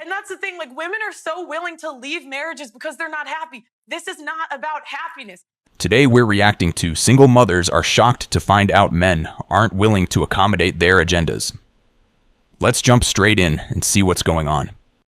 And that's the thing, like women are so willing to leave marriages because they're not happy. This is not about happiness. Today we're reacting to single mothers are shocked to find out men aren't willing to accommodate their agendas. Let's jump straight in and see what's going on.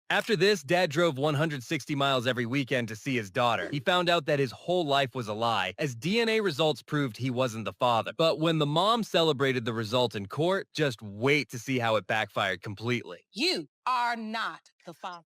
After this, Dad drove 160 miles every weekend to see his daughter. He found out that his whole life was a lie, as DNA results proved he wasn't the father. But when the mom celebrated the result in court, just wait to see how it backfired completely. You are not the father.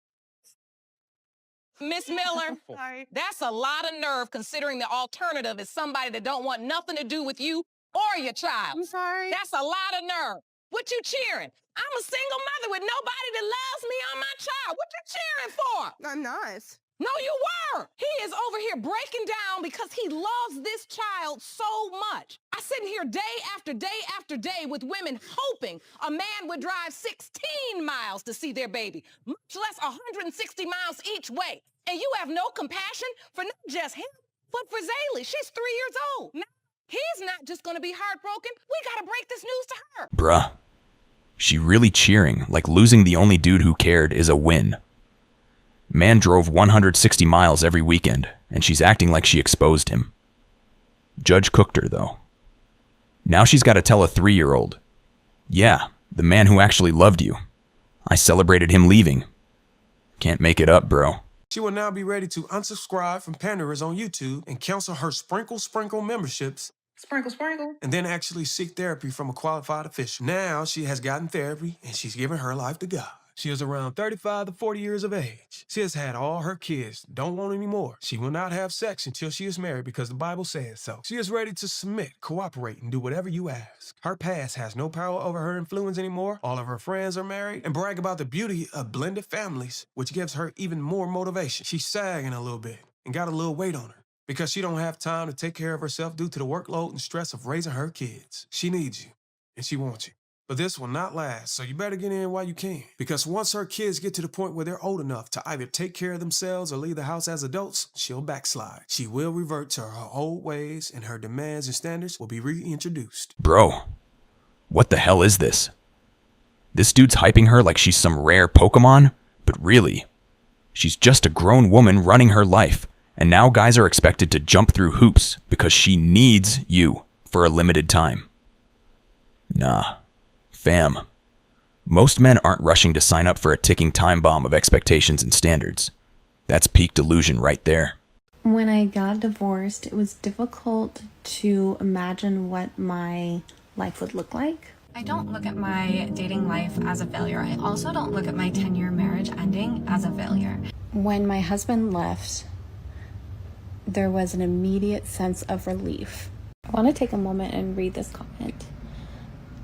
Miss Miller, Sorry. that's a lot of nerve considering the alternative is somebody that don't want nothing to do with you or your child. I'm sorry. That's a lot of nerve. What you cheering? I'm a single mother with nobody that loves me or my child. What you cheering for? I'm not. No, you were. He is over here breaking down because he loves this child so much. I sit here day after day after day with women hoping a man would drive 16 miles to see their baby, much less 160 miles each way. And you have no compassion for not just him, but for Zaylee. She's 3 years old. Now, he's not just going to be heartbroken. We got to break this news to her. Bruh. She really cheering like losing the only dude who cared is a win. Man drove 160 miles every weekend, and she's acting like she exposed him. Judge cooked her, though. Now she's got to tell a 3-year-old, yeah, the man who actually loved you. I celebrated him leaving. Can't make it up, bro. She will now be ready to unsubscribe from panderers on YouTube and cancel her Sprinkle memberships. Sprinkle. And then actually seek therapy from a qualified official. Now she has gotten therapy and she's given her life to God. She is around 35 to 40 years of age. She has had all her kids, don't want any more. She will not have sex until she is married because the Bible says so. She is ready to submit, cooperate, and do whatever you ask. Her past has no power over her influence anymore. All of her friends are married and brag about the beauty of blended families, which gives her even more motivation. She's sagging a little bit and got a little weight on her because she don't have time to take care of herself due to the workload and stress of raising her kids. She needs you and she wants you. But this will not last, so you better get in while you can. Because once her kids get to the point where they're old enough to either take care of themselves or leave the house as adults, she'll backslide. She will revert to her old ways, and her demands and standards will be reintroduced. Bro, what the hell is this? This dude's hyping her like she's some rare Pokemon, but really, she's just a grown woman running her life, and now guys are expected to jump through hoops because she needs you for a limited time. Nah. Fam, most men aren't rushing to sign up for a ticking time bomb of expectations and standards. That's peak delusion right there. When I got divorced, it was difficult to imagine what my life would look like. I don't look at my dating life as a failure. I also don't look at my 10-year marriage ending as a failure. When my husband left, there was an immediate sense of relief. I want to take a moment and read this comment.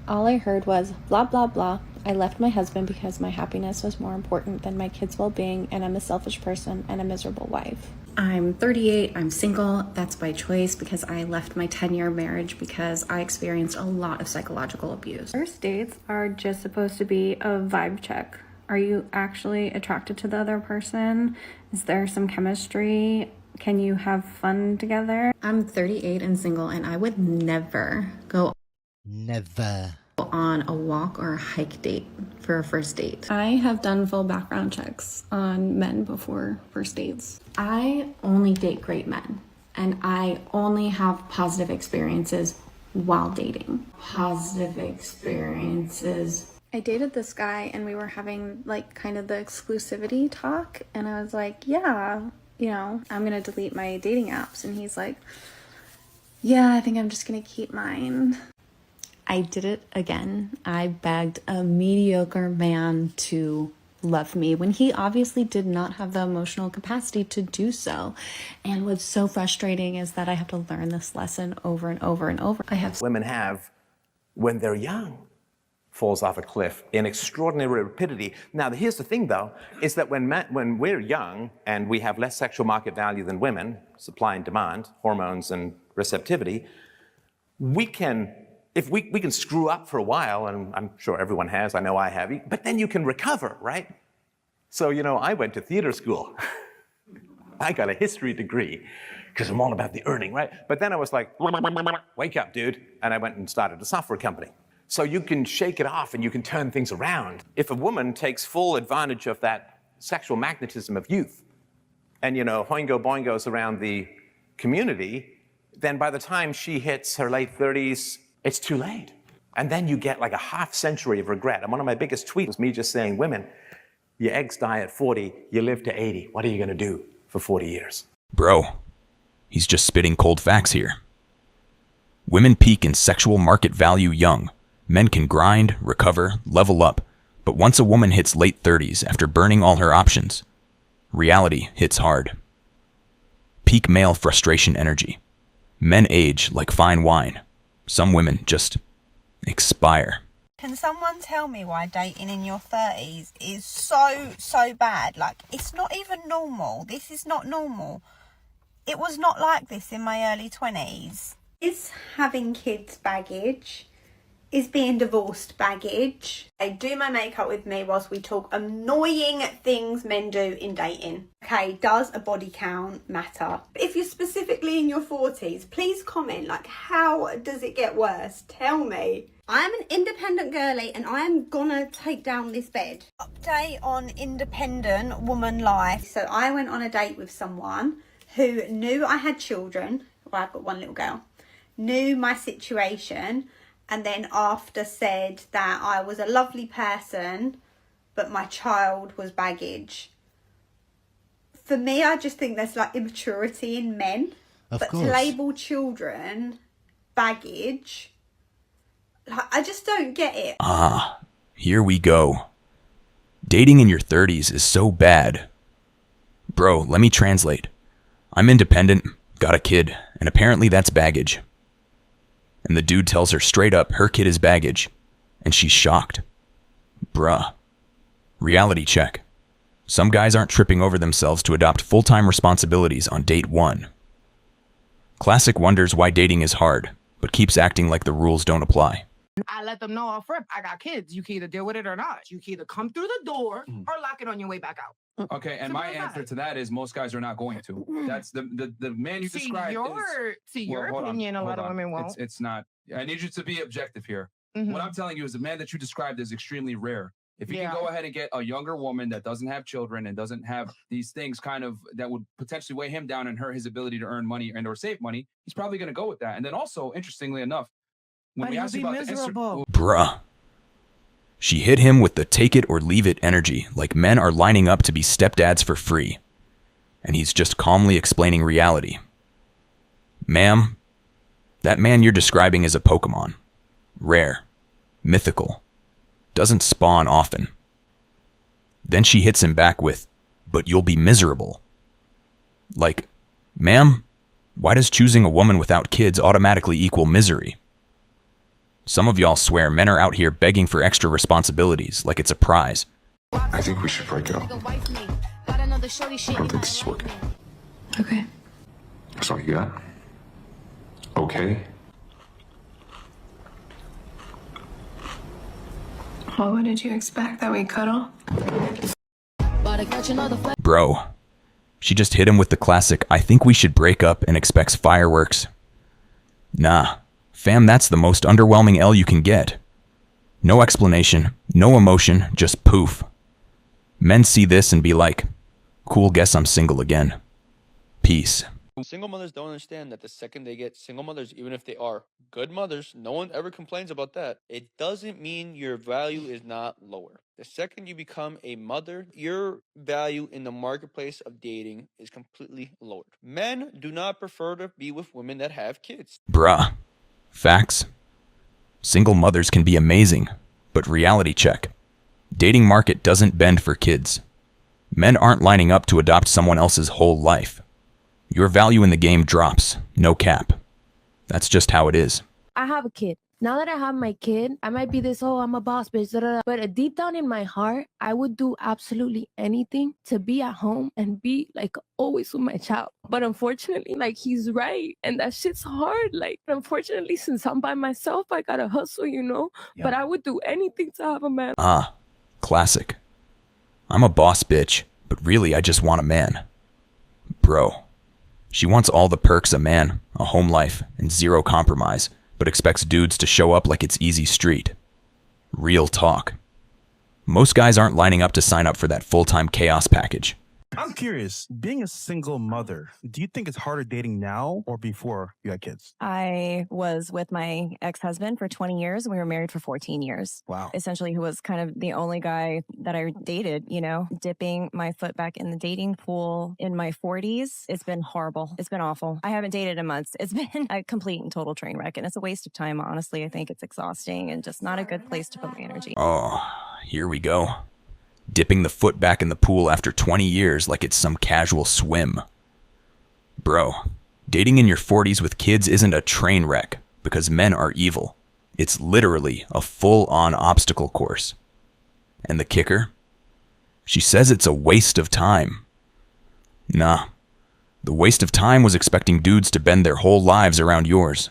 All I heard was, blah, blah, blah. I left my husband because my happiness was more important than my kids' well-being, and I'm a selfish person and a miserable wife. I'm 38, I'm single. That's by choice because I left my 10-year marriage because I experienced a lot of psychological abuse. First dates are just supposed to be a vibe check. Are you actually attracted to the other person? Is there some chemistry? Can you have fun together? I'm 38 and single, and I would never go on a walk or a hike date for a first date. I have done full background checks on men before first dates. I only date great men, and I only have positive experiences while dating. Positive experiences. I dated this guy and we were having like kind of the exclusivity talk, and I was like, yeah, you know, I'm gonna delete my dating apps. And he's like, yeah, I think I'm just gonna keep mine. I did it again. I begged a mediocre man to love me when he obviously did not have the emotional capacity to do so. And what's so frustrating is that I have to learn this lesson over and over and over. Women have when they're young falls off a cliff in extraordinary rapidity. Now, here's the thing, though, is that when we're young and we have less sexual market value than women, supply and demand, hormones and receptivity, we can screw up for a while, and I'm sure everyone has, I know I have, but then you can recover, right? So, you know, I went to theater school. I got a history degree, because I'm all about the earning, right? But then I was like, wake up, dude. And I went and started a software company. So you can shake it off and you can turn things around. If a woman takes full advantage of that sexual magnetism of youth and, hoingo boingos around the community, then by the time she hits her late 30s, it's too late. And then you get like a half century of regret. And one of my biggest tweets was me just saying, women, your eggs die at 40, you live to 80. What are you going to do for 40 years? Bro, he's just spitting cold facts here. Women peak in sexual market value young. Men can grind, recover, level up. But once a woman hits late 30s after burning all her options, reality hits hard. Peak male frustration energy. Men age like fine wine. Some women just expire. Can someone tell me why dating in your 30s is so bad? Like, it's not even normal. This is not normal. It was not like this in my early 20s. Is having kids baggage? Is being divorced baggage? They do my makeup with me whilst we talk annoying things men do in dating. Okay, does a body count matter? If you're specifically in your 40s, please comment, like, how does it get worse? Tell me. I'm an independent girly and I am gonna take down this bed. Update on independent woman life. So I went on a date with someone who knew I had children. Well, I've got one little girl. Knew my situation. And then after said that I was a lovely person, but my child was baggage. For me, I just think there's like immaturity in men. But to label children baggage, like, I just don't get it. Here we go. Dating in your 30s is so bad. Bro, let me translate. I'm independent, got a kid, and apparently that's baggage. And the dude tells her straight up her kid is baggage, and she's shocked. Bruh. Reality check. Some guys aren't tripping over themselves to adopt full-time responsibilities on date 1. Classic wonders why dating is hard, but keeps acting like the rules don't apply. I let them know off rip, I got kids. You can either deal with it or not. You can either come through the door or lock it on your way back out. Okay, and my answer to that is most guys are not going to. That's the man you described. Your opinion, a lot of women won't. It's not. I need you to be objective here. What I'm telling you is the man that you described is extremely rare. If you can go ahead and get a younger woman that doesn't have children and doesn't have these things kind of that would potentially weigh him down and hurt his ability to earn money and or save money, he's probably going to go with that. And then also, interestingly enough, when we ask you about the Bruh. She hit him with the take it or leave it energy, like men are lining up to be stepdads for free. And he's just calmly explaining reality. Ma'am, that man you're describing is a Pokemon. Rare. Mythical. Doesn't spawn often. Then she hits him back with, but you'll be miserable. Like, ma'am, why does choosing a woman without kids automatically equal misery? Some of y'all swear men are out here begging for extra responsibilities like it's a prize. I think we should break up. I don't think this is working. Okay. That's all you got? Okay. Well, what did you expect? That we cuddle? Bro. She just hit him with the classic, I think we should break up, and expects fireworks. Nah. Fam, that's the most underwhelming L you can get. No explanation, no emotion, just poof. Men see this and be like, cool, guess I'm single again. Peace. Single mothers don't understand that the second they get single mothers, even if they are good mothers, no one ever complains about that. It doesn't mean your value is not lower. The second you become a mother, your value in the marketplace of dating is completely lowered. Men do not prefer to be with women that have kids. Bruh. Facts. Single mothers can be amazing, but reality check. Dating market doesn't bend for kids. Men aren't lining up to adopt someone else's whole life. Your value in the game drops, no cap. That's just how it is. I have a kid. Now that I have my kid, I might be this, oh, I'm a boss bitch, da, da, da. But deep down in my heart, I would do absolutely anything to be at home and be like always with my child. But unfortunately, like he's right. And that shit's hard. Like, unfortunately, since I'm by myself, I gotta hustle, you know? Yep. But I would do anything to have a man. Classic. I'm a boss bitch, but really I just want a man. Bro. She wants all the perks a man, a home life, and zero compromise, but expects dudes to show up like it's easy street. Real talk. Most guys aren't lining up to sign up for that full-time chaos package. I'm curious, being a single mother, do you think it's harder dating now or before you had kids? I was with my ex-husband for 20 years. We were married for 14 years. Wow. Essentially, he was kind of the only guy that I dated, you know, dipping my foot back in the dating pool in my 40s. It's been horrible. It's been awful. I haven't dated in months. It's been a complete and total train wreck, and it's a waste of time, honestly. I think it's exhausting and just not a good place to put my energy. Oh, here we go. Dipping the foot back in the pool after 20 years like it's some casual swim. Bro, dating in your 40s with kids isn't a train wreck because men are evil. It's literally a full-on obstacle course. And the kicker? She says it's a waste of time. Nah, the waste of time was expecting dudes to bend their whole lives around yours.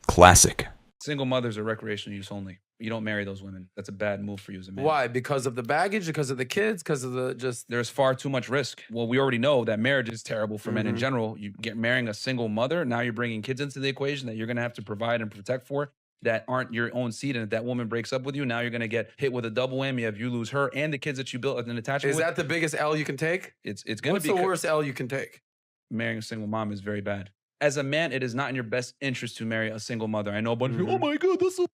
Classic. Single mothers are recreational use only. You don't marry those women. That's a bad move for you as a man. Why? Because of the baggage? Because of the kids? Because of the just... There's far too much risk. Well, we already know that marriage is terrible for men in general. You get marrying a single mother, now you're bringing kids into the equation that you're going to have to provide and protect for that aren't your own seed. And if that woman breaks up with you, now you're going to get hit with a double whammy of you lose her and the kids that you built an attachment Is with. that the biggest L you can take? It's going to be... What's the worst L you can take? Marrying a single mom is very bad. As a man, it is not in your best interest to marry a single mother. I know a bunch of people, oh my God, that's so...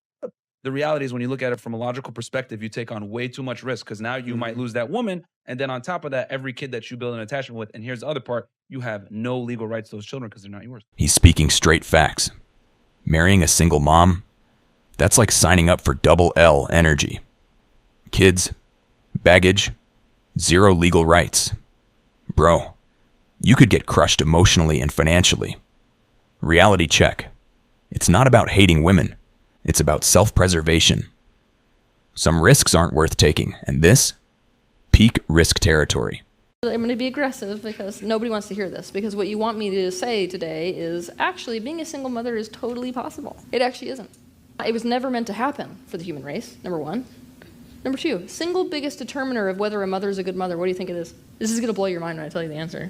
The reality is when you look at it from a logical perspective, you take on way too much risk because now you might lose that woman. And then on top of that, every kid that you build an attachment with, and here's the other part, you have no legal rights to those children because they're not yours. He's speaking straight facts. Marrying a single mom, that's like signing up for double L energy. Kids, baggage, zero legal rights. Bro, you could get crushed emotionally and financially. Reality check. It's not about hating women. It's about self-preservation. Some risks aren't worth taking, and this? Peak risk territory. I'm going to be aggressive because nobody wants to hear this, because what you want me to say today is actually being a single mother is totally possible. It actually isn't. It was never meant to happen for the human race, number one. Number two, single biggest determiner of whether a mother is a good mother, what do you think it is? This is going to blow your mind when I tell you the answer.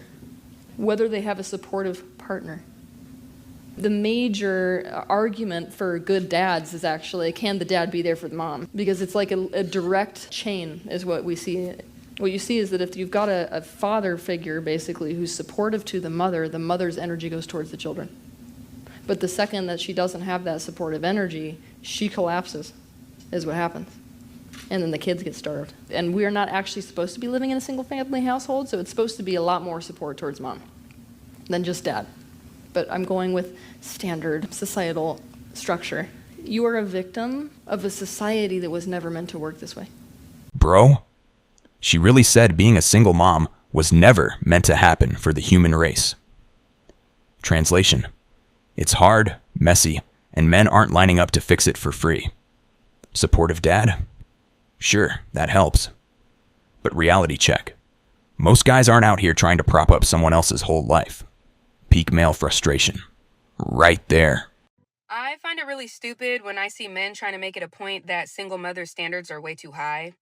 Whether they have a supportive partner. The major argument for good dads is actually, can the dad be there for the mom? Because it's like a direct chain is what we see. What you see is that if you've got a father figure, basically, who's supportive to the mother's energy goes towards the children. But the second that she doesn't have that supportive energy, she collapses, is what happens. And then the kids get starved. And we're not actually supposed to be living in a single-family household, so it's supposed to be a lot more support towards mom than just dad. But I'm going with standard societal structure. You are a victim of a society that was never meant to work this way. Bro, she really said being a single mom was never meant to happen for the human race. Translation: it's hard, messy, and men aren't lining up to fix it for free. Supportive dad? Sure, that helps. But reality check. Most guys aren't out here trying to prop up someone else's whole life. Peak male frustration. Right there. I find it really stupid when I see men trying to make it a point that single mother standards are way too high.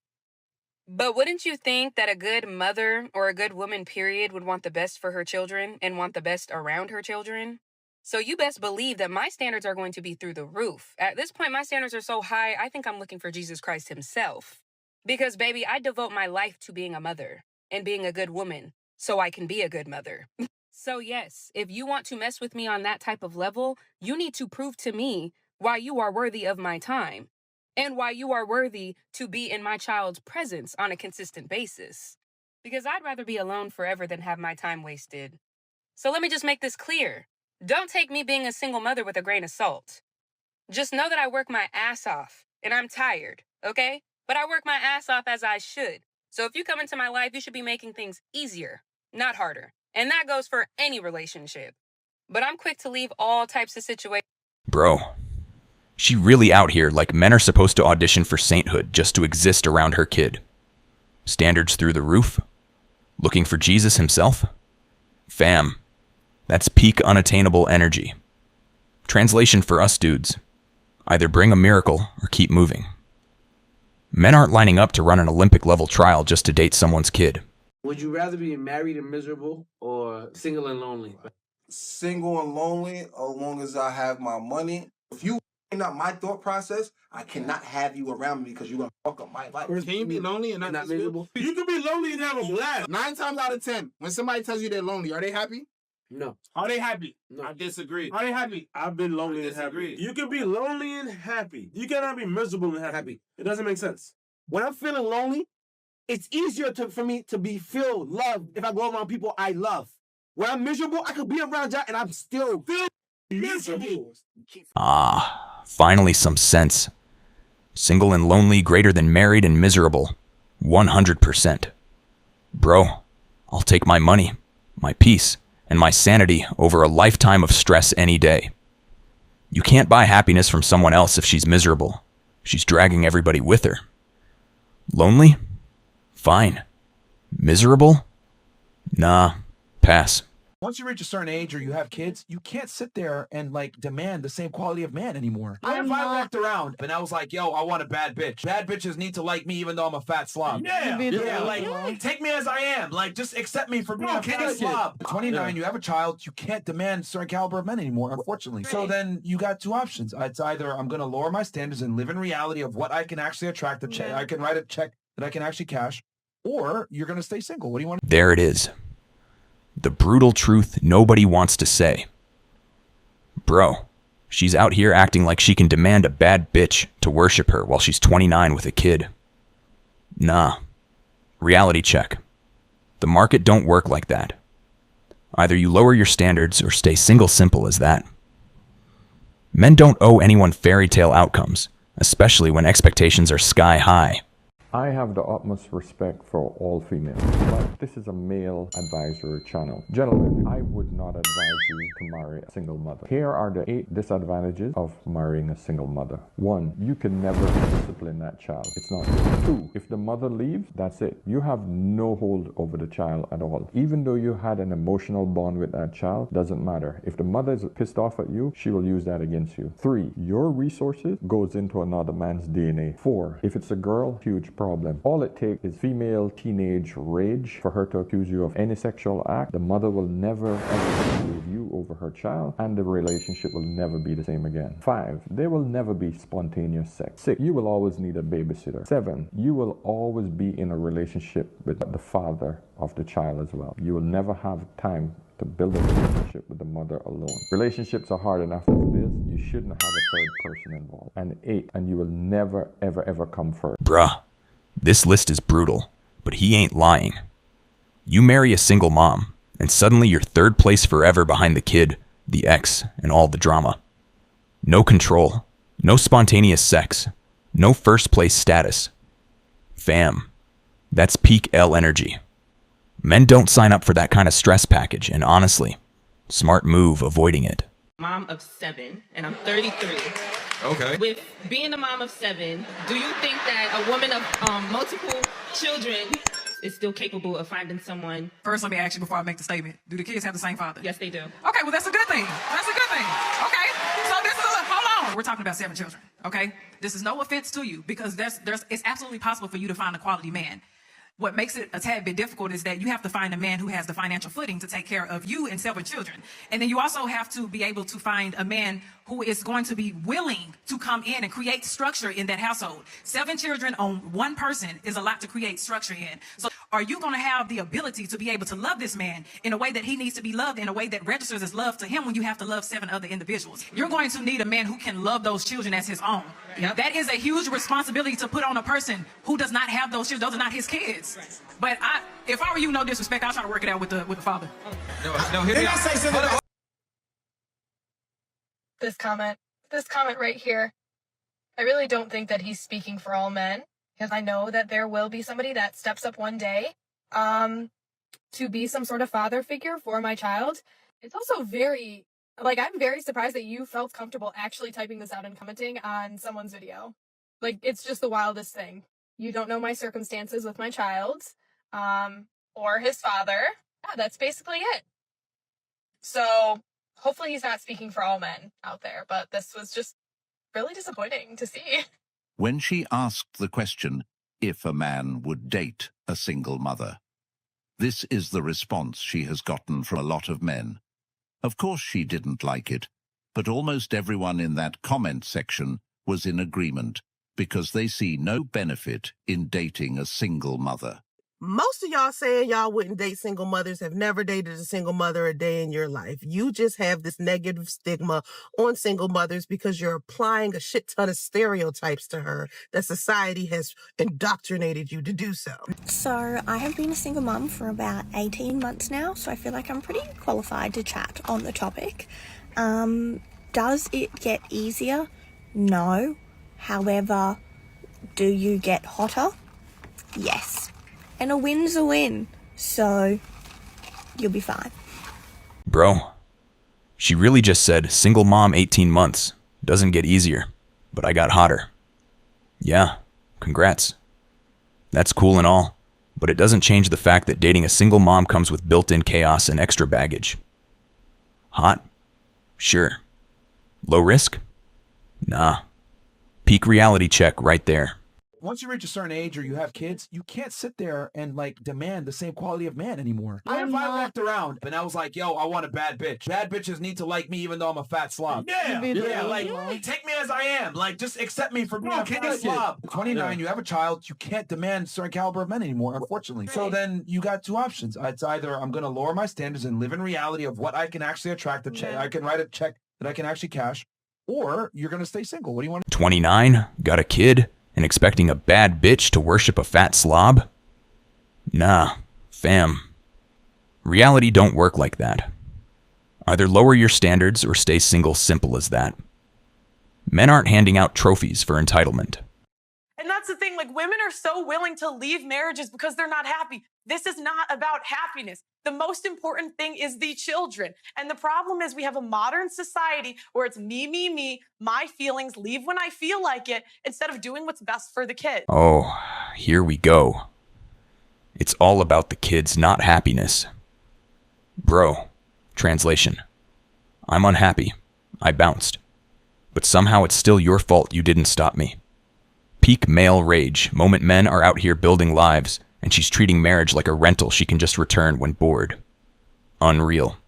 But wouldn't you think that a good mother or a good woman, period, would want the best for her children and want the best around her children? So you best believe that my standards are going to be through the roof. At this point, my standards are so high, I think I'm looking for Jesus Christ himself. Because, baby, I devote my life to being a mother and being a good woman so I can be a good mother. So yes, if you want to mess with me on that type of level, you need to prove to me why you are worthy of my time and why you are worthy to be in my child's presence on a consistent basis. Because I'd rather be alone forever than have my time wasted. So let me just make this clear. Don't take me being a single mother with a grain of salt. Just know that I work my ass off and I'm tired, okay? But I work my ass off as I should. So if you come into my life, you should be making things easier, not harder. And that goes for any relationship. But I'm quick to leave all types of situations. Bro, she really out here like men are supposed to audition for sainthood just to exist around her kid. Standards through the roof? Looking for Jesus himself? Fam, that's peak unattainable energy. Translation for us dudes: either bring a miracle or keep moving. Men aren't lining up to run an Olympic-level trial just to date someone's kid. Would you rather be married and miserable or single and lonely? Single and lonely, as long as I have my money. If you Not my thought process. I cannot have you around me because you're gonna fuck up my life. Can you be lonely and not miserable? You can be lonely and have a blast. 9 times out of 10, when somebody tells you they're lonely, are they happy? No. Are they happy? No. I disagree. Are they happy? I've been lonely and happy. You can be lonely and happy. You cannot be miserable and happy. It doesn't make sense. When I'm feeling lonely, it's easier for me to feel loved if I go around people I love. When I'm miserable, I could be around y'all and I'm still miserable. Ah, finally some sense. Single and lonely greater than married and miserable. 100%. Bro, I'll take my money, my peace, and my sanity over a lifetime of stress any day. You can't buy happiness from someone else if she's miserable. She's dragging everybody with her. Lonely? Fine. Miserable? Nah, pass. Once you reach a certain age or you have kids, you can't sit there and like demand the same quality of man anymore. If I walked around and I was like, yo, I want a bad bitch. Bad bitches need to like me even though I'm a fat slob. Yeah, like take me as I am. Like just accept me for being a fat slob. At 29, you have a child, you can't demand certain caliber of men anymore, unfortunately. So then you got two options. It's either I'm gonna lower my standards and live in reality of what I can actually attract, I can write a check that I can actually cash, or you're gonna stay single. What do you want? There it is. The brutal truth nobody wants to say. Bro, she's out here acting like she can demand a bad bitch to worship her while she's 29 with a kid. Nah. Reality check. The market don't work like that. Either you lower your standards or stay single, simple as that. Men don't owe anyone fairy tale outcomes, especially when expectations are sky high. I have the utmost respect for all females, but this is a male advisory channel. Gentlemen, I would not advise you to marry a single mother. Here are the 8 disadvantages of marrying a single mother. 1, you can never discipline that child. It's not good. 2, if the mother leaves, that's it. You have no hold over the child at all. Even though you had an emotional bond with that child, doesn't matter. If the mother is pissed off at you, she will use that against you. 3, your resources goes into another man's DNA. 4, if it's a girl, huge problem. All it takes is female teenage rage for her to accuse you of any sexual act. The mother will never ever forgive you over her child, and the relationship will never be the same again. 5, there will never be spontaneous sex. 6, you will always need a babysitter. 7, you will always be in a relationship with the father of the child as well. You will never have time to build a relationship with the mother alone. Relationships are hard enough as it is. You shouldn't have a third person involved. And 8, and you will never ever come first. Bruh. This list is brutal, but he ain't lying. You marry a single mom, and suddenly you're third place forever behind the kid, the ex, and all the drama. No control, no spontaneous sex, no first place status. Fam, that's peak L energy. Men don't sign up for that kind of stress package, and honestly, smart move avoiding it. Mom of 7, and I'm 33. Okay. With being a mom of 7, do you think that a woman of multiple children is still capable of finding someone? First, let me ask you before I make the statement. Do the kids have the same father? Yes, they do. Okay, well, that's a good thing. That's a good thing. Okay, so this is hold on. We're talking about 7 children, okay? This is no offense to you because it's absolutely possible for you to find a quality man. What makes it a tad bit difficult is that you have to find a man who has the financial footing to take care of you and 7 children. And then you also have to be able to find a man who is going to be willing to come in and create structure in that household. 7 children on 1 person is a lot to create structure in. So are you going to have the ability to be able to love this man in a way that he needs to be loved, in a way that registers as love to him when you have to love 7 other individuals? You're going to need a man who can love those children as his own. Yep. That is a huge responsibility to put on a person who does not have those children. Those are not his kids. Right. But if I were you, no disrespect, I'll try to work it out with the father. No, hit me. This comment right here, I really don't think that he's speaking for all men, because I know that there will be somebody that steps up one day to be some sort of father figure for my child. It's also very, I'm very surprised that you felt comfortable actually typing this out and commenting on someone's video. It's just the wildest thing. You don't know my circumstances with my child, or his father. Yeah, that's basically it. So hopefully he's not speaking for all men out there, but this was just really disappointing to see. When she asked the question if a man would date a single mother, this is the response she has gotten from a lot of men. Of course she didn't like it. But almost everyone in that comment section was in agreement because they see no benefit in dating a single mother. Most of y'all saying y'all wouldn't date single mothers have never dated a single mother a day in your life. You just have this negative stigma on single mothers because you're applying a shit ton of stereotypes to her that society has indoctrinated you to do so. So I have been a single mum for about 18 months now, so I feel like I'm pretty qualified to chat on the topic. Does it get easier? No. However, do you get hotter? Yes. And a win's a win, so you'll be fine. Bro, she really just said single mom 18 months. Doesn't get easier, but I got hotter. Yeah, congrats. That's cool and all, but it doesn't change the fact that dating a single mom comes with built-in chaos and extra baggage. Hot? Sure. Low risk? Nah. Peak reality check right there. Once you reach a certain age or you have kids, you can't sit there and like demand the same quality of man anymore. What if I walked around and I was like, yo, I want a bad bitch. Bad bitches need to like me even though I'm a fat slob. Yeah, like take me as I am. Like just accept me for being a fat slob. 29, you have a child, you can't demand certain caliber of men anymore, unfortunately. So then you got two options. It's either I'm gonna lower my standards and live in reality of what I can actually attract, I can write a check that I can actually cash, or you're gonna stay single. What do you want? 29, got a kid, and expecting a bad bitch to worship a fat slob? Nah, fam. Reality don't work like that. Either lower your standards or stay single, simple as that. Men aren't handing out trophies for entitlement. And that's the thing, like women are so willing to leave marriages because they're not happy. This is not about happiness. The most important thing is the children. And the problem is we have a modern society where it's me, my feelings, leave when I feel like it, instead of doing what's best for the kid. Oh, here we go. It's all about the kids, not happiness. Bro, translation. I'm unhappy. I bounced. But somehow it's still your fault you didn't stop me. Peak male rage, moment men are out here building lives, and she's treating marriage like a rental she can just return when bored. Unreal.